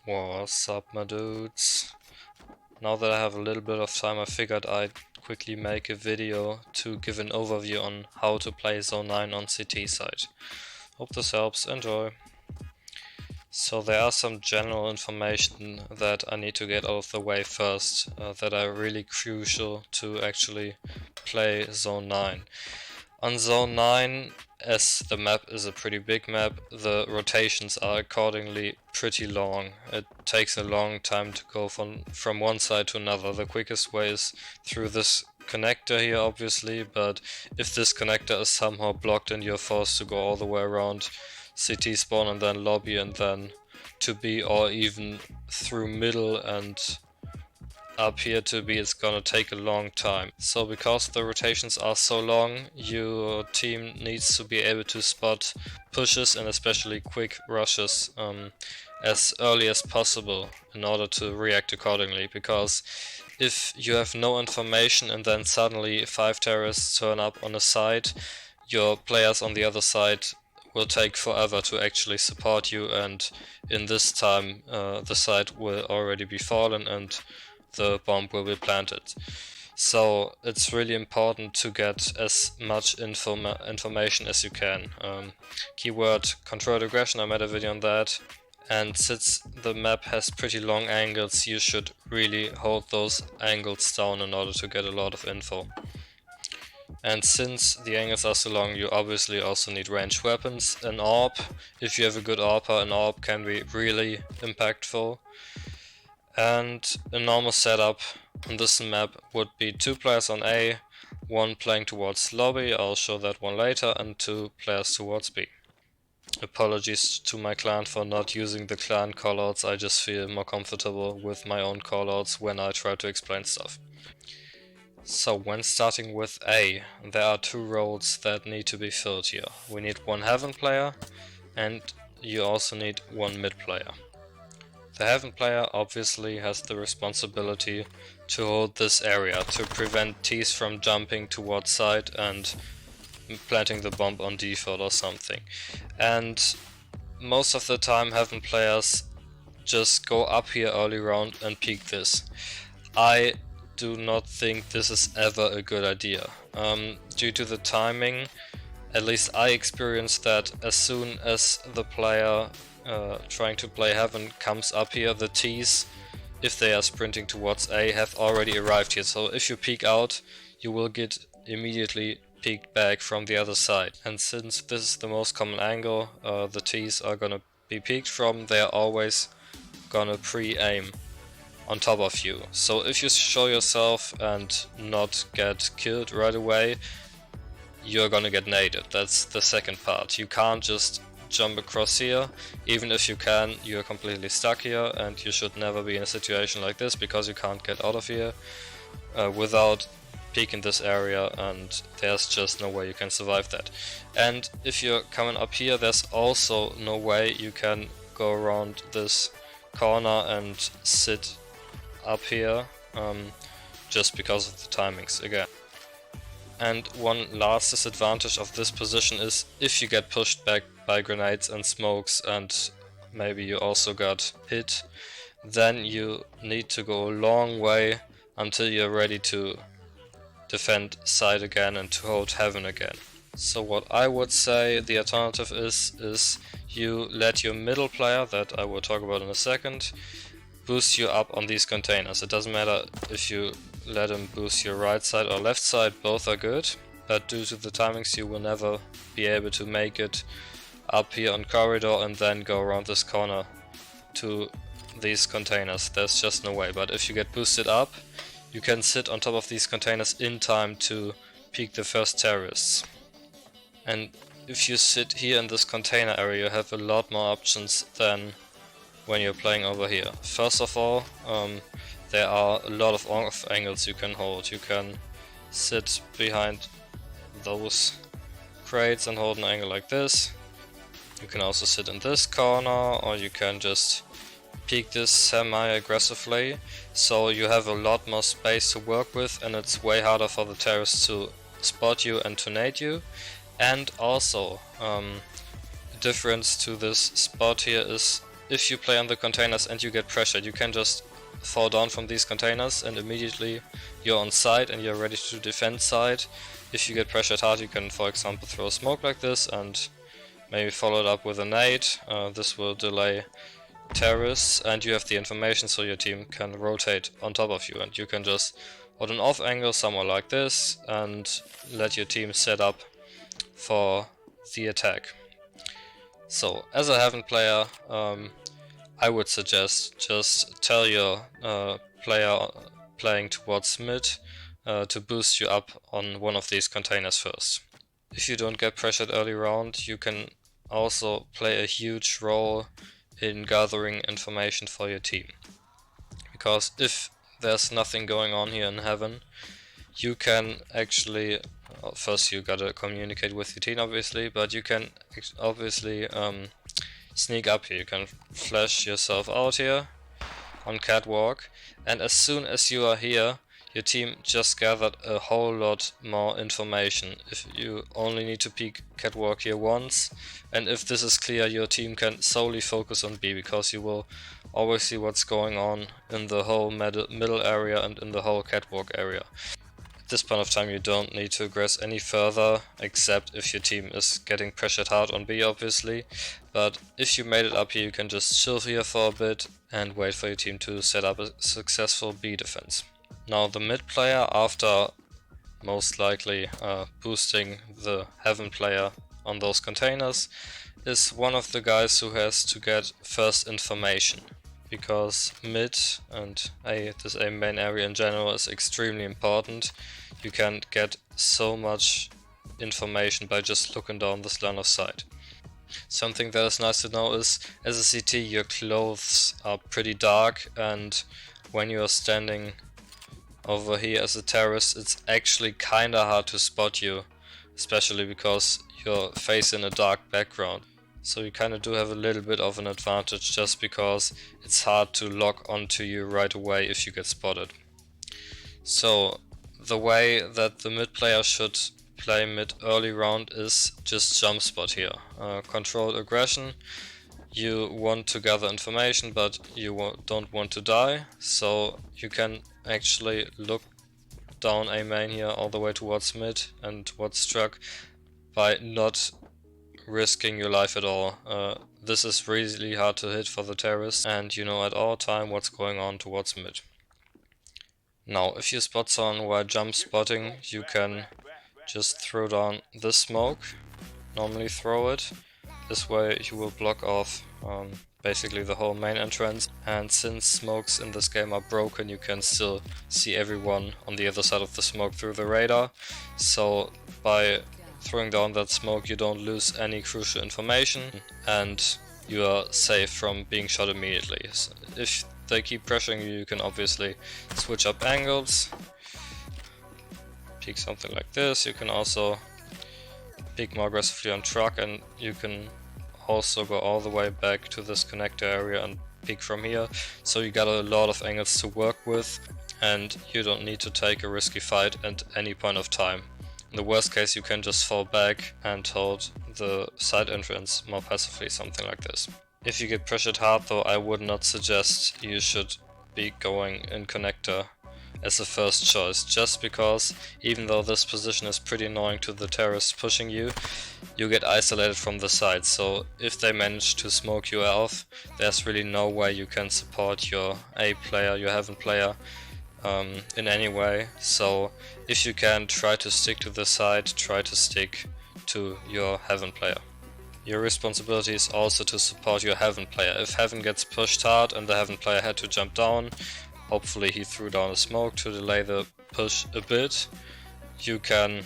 What's up, my dudes? Now that I have a little bit of time, I figured I'd quickly make a video to give an overview on how to play Zone-9 on CT side. Hope this helps, enjoy. So there are some general information that I need to get out of the way first, that are really crucial to actually play Zone-9. On Zone-9, as the map is a pretty big map, the rotations are accordingly pretty long. It takes a long time to go from one side to another. The quickest way is through this connector here, obviously, but if this connector is somehow blocked and you're forced to go all the way around CT spawn and then lobby and then to B, or even through middle and up here to B, it's gonna take a long time. So because the rotations are so long, your team needs to be able to spot pushes and especially quick rushes as early as possible in order to react accordingly, because if you have no information and then suddenly 5 terrorists turn up on a side, your players on the other side will take forever to actually support you, and in this time the site will already be fallen and the bomb will be planted. So it's really important to get as much information as you can. Keyword controlled aggression, I made a video on that. And since the map has pretty long angles, you should really hold those angles down in order to get a lot of info. And since the angles are so long, you obviously also need ranged weapons. An AWP, if you have a good AWPer, an AWP can be really impactful. And a normal setup on this map would be 2 players on A, 1 playing towards lobby, I'll show that one later, and 2 players towards B. Apologies to my clan for not using the clan callouts, I just feel more comfortable with my own callouts when I try to explain stuff. So when starting with A, there are 2 roles that need to be filled here. We need 1 Heaven player and you also need 1 mid player. The Heaven player obviously has the responsibility to hold this area to prevent T's from jumping towards side and planting the bomb on default or something. And most of the time Heaven players just go up here early round and peek this. I do not think this is ever a good idea. Due to the timing, at least I experienced that as soon as the player trying to play Heaven comes up here, the T's, if they are sprinting towards A, have already arrived here. So if you peek out, you will get immediately peeked back from the other side. And since this is the most common angle the T's are gonna be peeked from, they are always gonna pre-aim on top of you. So if you show yourself and not get killed right away, you're gonna get naded. That's the second part. You can't just jump across here. Even if you can, you're completely stuck here, and you should never be in a situation like this because you can't get out of here without peeking this area, and there's just no way you can survive that. And if you're coming up here, there's also no way you can go around this corner and sit up here just because of the timings again. And one last disadvantage of this position is if you get pushed back by grenades and smokes and maybe you also got hit, then you need to go a long way until you're ready to defend side again and to hold Heaven again. So what I would say the alternative is you let your middle player, that I will talk about in a second, boost you up on these containers. It doesn't matter if you let him boost your right side or left side, both are good, but due to the timings you will never be able to make it up here on corridor and then go around this corner to these containers. There's just no way. But if you get boosted up, you can sit on top of these containers in time to peek the first terrorists. And if you sit here in this container area, you have a lot more options than when you're playing over here. First of all, there are a lot of off angles you can hold. You can sit behind those crates and hold an angle like this. You can also sit in this corner, or you can just peek this semi-aggressively. So you have a lot more space to work with, and it's way harder for the terrorists to spot you and to nade you. And also, the difference to this spot here is if you play on the containers and you get pressured, you can just fall down from these containers and immediately you're on site and you're ready to defend site. If you get pressured hard, you can, for example, throw smoke like this and maybe follow it up with a nade. This will delay terrorists, and you have the information so your team can rotate on top of you, and you can just hold an off angle somewhere like this and let your team set up for the attack. So as a Heaven player, I would suggest just tell your player playing towards mid to boost you up on one of these containers first. If you don't get pressured early round, you can also play a huge role in gathering information for your team. Because if there's nothing going on here in Heaven, you can actually, first you gotta communicate with your team obviously, but you can obviously sneak up here. You can flash yourself out here on catwalk, and as soon as you are here, your team just gathered a whole lot more information. If you only need to peek catwalk here once, and if this is clear, your team can solely focus on B, because you will always see what's going on in the whole middle area and in the whole catwalk area. At this point of time you don't need to aggress any further, except if your team is getting pressured hard on B obviously, but if you made it up here you can just chill here for a bit and wait for your team to set up a successful B defense. Now the mid player, after most likely boosting the Heaven player on those containers, is one of the guys who has to get first information. Because mid and this A main area in general is extremely important. You can get so much information by just looking down this line of sight. Something that is nice to know is, as a CT, your clothes are pretty dark, and when you are standing over here as a terrorist, it's actually kinda hard to spot you, especially because you're facing a dark background. So you kinda do have a little bit of an advantage, just because it's hard to lock onto you right away if you get spotted. So the way that the mid player should play mid early round is just jump spot here. Controlled aggression. You want to gather information, but you don't want to die, so you can actually look down A main here all the way towards mid and towards truck by not risking your life at all. This is really hard to hit for the terrorists, and you know at all time what's going on towards mid. Now if you spot someone while jump spotting, you can just throw down this smoke, normally throw it. This way you will block off basically the whole main entrance, and since smokes in this game are broken, you can still see everyone on the other side of the smoke through the radar. So by throwing down that smoke you don't lose any crucial information and you are safe from being shot immediately. So if they keep pressuring you, you can obviously switch up angles, peek something like this. You can also peek more aggressively on truck, and you can also go all the way back to this connector area and peek from here. So you got a lot of angles to work with, and you don't need to take a risky fight at any point of time. In the worst case you can just fall back and hold the side entrance more passively, something like this. If you get pressured hard though, I would not suggest you should be going in connector as a first choice, just because even though this position is pretty annoying to the terrorists pushing you, you get isolated from the side. So if they manage to smoke you off, there's really no way you can support your A player, your Heaven player in any way. So if you can, try to stick to the side, try to stick to your Heaven player. Your responsibility is also to support your Heaven player. If Heaven gets pushed hard and the Heaven player had to jump down, hopefully he threw down a smoke to delay the push a bit, you can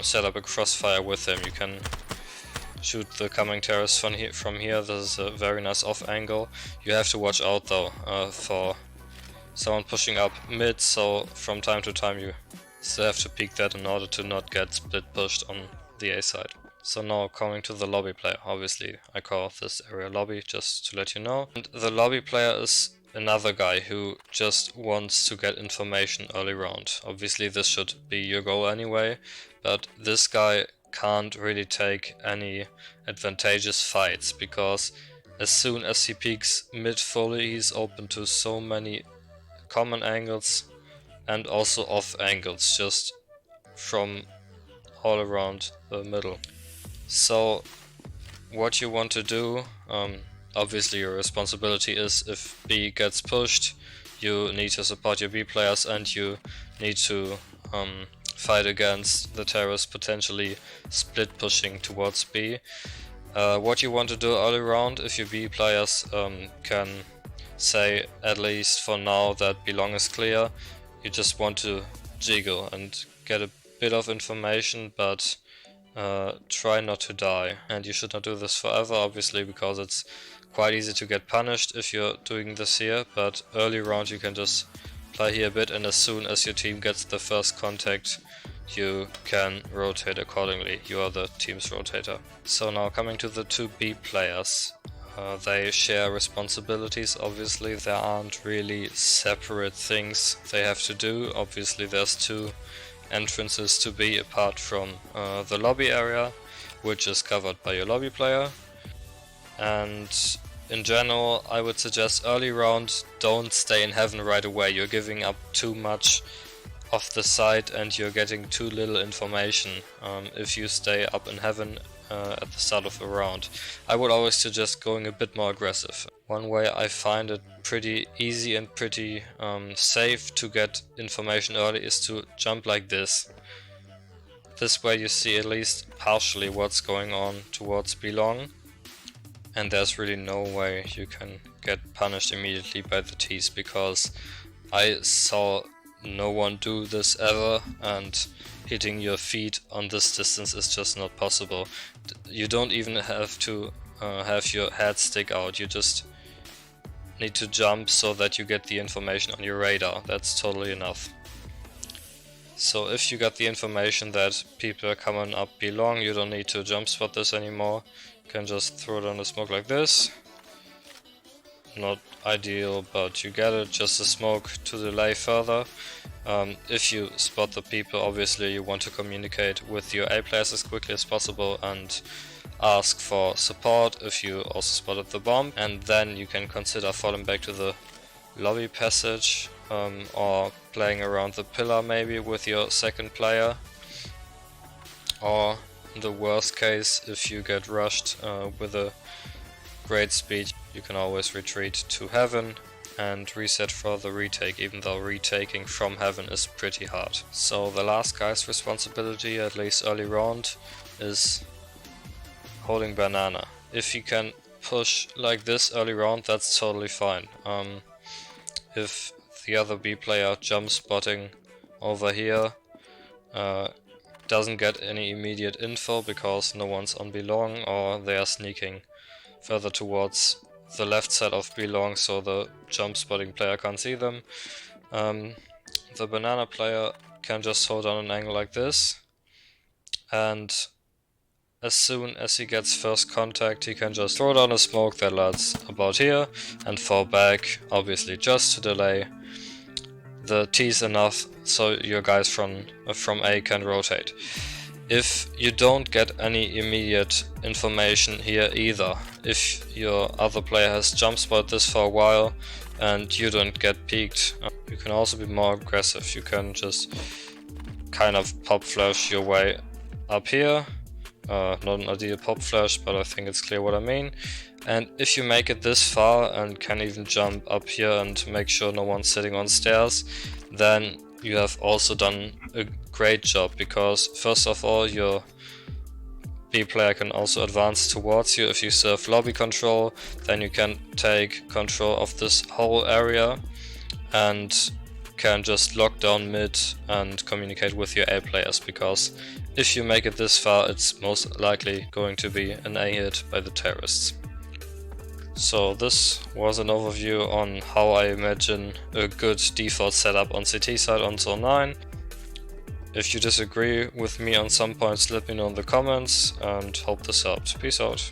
set up a crossfire with him. You can shoot the coming terrorists from here. This is a very nice off angle. You have to watch out though for someone pushing up mid, so from time to time you still have to peek that in order to not get split pushed on the A side. So now coming to the lobby player. Obviously I call this area lobby just to let you know. And the lobby player is another guy who just wants to get information early round. Obviously this should be your goal anyway, but this guy can't really take any advantageous fights, because as soon as he peeks mid fully, he's open to so many common angles and also off angles, just from all around the middle. So what you want to do, obviously your responsibility is, if B gets pushed, you need to support your B players and you need to fight against the terrorists potentially split pushing towards B. What you want to do early round, if your B players can say, at least for now, that B long is clear, you just want to jiggle and get a bit of information, but try not to die. And you should not do this forever, obviously, because it's quite easy to get punished if you're doing this here, but early round you can just play here a bit, and as soon as your team gets the first contact, you can rotate accordingly. You are the team's rotator. So now coming to the two B players. They share responsibilities, obviously. There aren't really separate things they have to do. Obviously there's two entrances to B apart from the lobby area, which is covered by your lobby player. And in general, I would suggest early round, don't stay in heaven right away. You're giving up too much of the site and you're getting too little information if you stay up in heaven at the start of a round. I would always suggest going a bit more aggressive. One way I find it pretty easy and pretty safe to get information early is to jump like this. This way you see at least partially what's going on towards B long, and there's really no way you can get punished immediately by the T's, because I saw no one do this ever, and hitting your feet on this distance is just not possible. You don't even have to have your head stick out, you just need to jump so that you get the information on your radar. That's totally enough. So if you got the information that people are coming up B long, you don't need to jump spot this anymore. You can just throw down the smoke like this. Not ideal, but you get it, just a smoke to delay further. If you spot the people, obviously you want to communicate with your A players as quickly as possible and ask for support if you also spotted the bomb, and then you can consider falling back to the lobby passage or playing around the pillar maybe with your second player, or in the worst case, if you get rushed with a great speed, you can always retreat to heaven and reset for the retake, even though retaking from heaven is pretty hard. So the last guy's responsibility, at least early round, is holding banana. If you can push like this early round, that's totally fine. If the other B player jump spotting over here doesn't get any immediate info because no one's on B long, or they are sneaking further towards the left side of B long, so the jump spotting player can't see them, the banana player can just hold on an angle like this, and as soon as he gets first contact, he can just throw down a smoke that lands about here and fall back, obviously just to delay the T's enough so your guys from A can rotate. If you don't get any immediate information here either, if your other player has jump spotted this for a while and you don't get peeked, you can also be more aggressive. You can just kind of pop flash your way up here. Not an ideal pop flash, but I think it's clear what I mean. And if you make it this far and can even jump up here and make sure no one's sitting on stairs, then you have also done a great job, because first of all, your B player can also advance towards you. If you serve lobby control, then you can take control of this whole area and can just lock down mid and communicate with your A players, because if you make it this far, it's most likely going to be an A hit by the terrorists. So this was an overview on how I imagine a good default setup on CT side on Zone-9. If you disagree with me on some points, let me know in the comments, and hope this helped. Peace out.